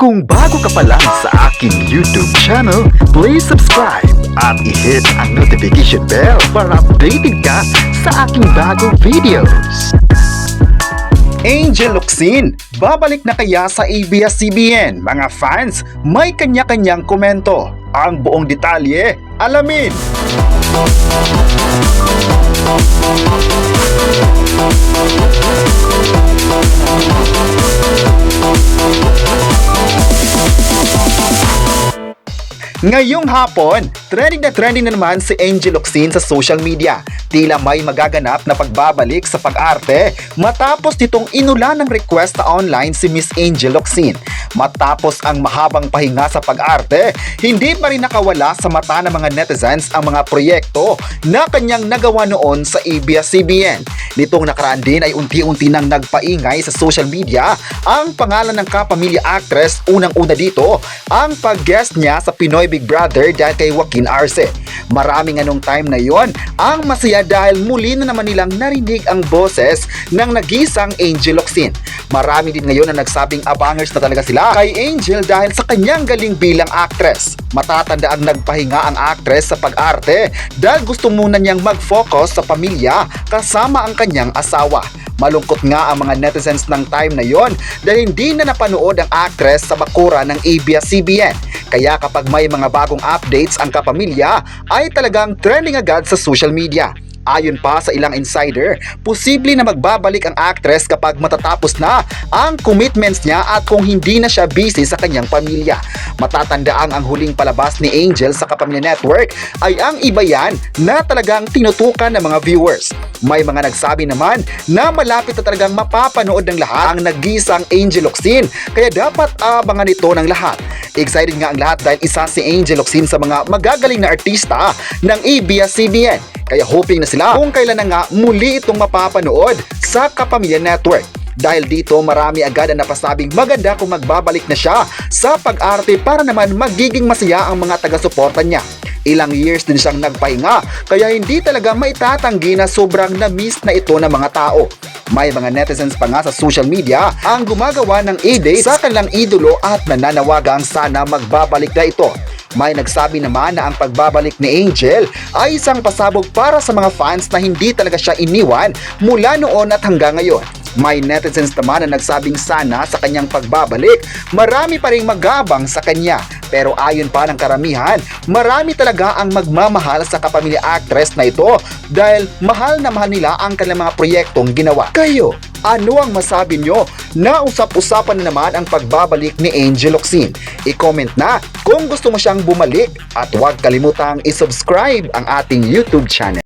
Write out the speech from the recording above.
Kung bago ka pa lang sa aking YouTube channel, please subscribe at i-hit ang notification bell para updated ka sa aking bagong videos. Angel Locsin, babalik na kaya sa ABS-CBN? Mga fans, may kanya-kanyang komento. Ang buong detalye, alamin! Ngayong hapon, trending na naman si Angel Locsin sa social media. Tila may magaganap na pagbabalik sa pag-arte matapos nitong inulan ng request na online si Miss Angel Locsin. Matapos ang mahabang pahinga sa pag-arte, hindi pa rin nakawala sa mata ng mga netizens ang mga proyekto na kanyang nagawa noon sa ABS-CBN. Nitong nakaraan din ay unti-unti nang nagpaingay sa social media ang pangalan ng kapamilya actress. Unang-una dito ang pag-guest niya sa Pinoy Big Brother dahil kay Joaquin Arce. Maraming anong time na yon ang masaya dahil muli na naman nilang narinig ang boses ng nag-iisang Angel Locsin. Marami din ngayon na nagsabing abangers na talaga sila kay Angel dahil sa kanyang galing bilang actress. Matatanda ang nagpahinga ang actress sa pag-arte dahil gusto muna niyang mag-focus sa pamilya kasama ang kanyang asawa. Malungkot nga ang mga netizens ng time na yon dahil hindi na napanood ang actress sa bakura ng ABS-CBN. Kaya kapag may mga bagong updates ang kapamilya ay talagang trending agad sa social media. Ayon pa sa ilang insider, posible na magbabalik ang actress kapag matatapos na ang commitments niya at kung hindi na siya busy sa kanyang pamilya. Matatandaan ang huling palabas ni Angel sa Kapamilya Network ay ang Iba Yan na talagang tinutukan ng mga viewers. May mga nagsabi naman na malapit na talagang mapapanood ng lahat ang nag-iisang Angel Locsin, kaya dapat abangan ito ng lahat. Excited nga ang lahat dahil isa si Angel Locsin sa mga magagaling na artista ng ABS-CBN. Kaya hoping na sila kung kailan na nga muli itong mapapanood sa Kapamilya Network. Dahil dito marami agad ang napasabing maganda kung magbabalik na siya sa pag-arte para naman magiging masaya ang mga taga-suporta niya. Ilang years din siyang nagpahinga kaya hindi talaga maitatanggi na sobrang na-miss na ito ng mga tao. May mga netizens pa nga sa social media ang gumagawa ng e-dates sa kanilang idolo at nananawagang sana magbabalik na ito. May nagsabi naman na ang pagbabalik ni Angel ay isang pasabog para sa mga fans na hindi talaga siya iniwan mula noon at hanggang ngayon. May netizens naman na nagsabing sana sa kanyang pagbabalik, marami pa ring mag-aabang sa kanya. Pero ayon pa ng karamihan, marami talaga ang magmamahal sa kapamilya actress na ito dahil mahal na mahal nila ang kanilang mga proyektong ginawa. Kayo, ano ang masabi nyo? Nausap-usapan na naman ang pagbabalik ni Angel Locsin. I-comment na kung gusto mo siyang bumalik at huwag kalimutang i-subscribe ang ating YouTube channel.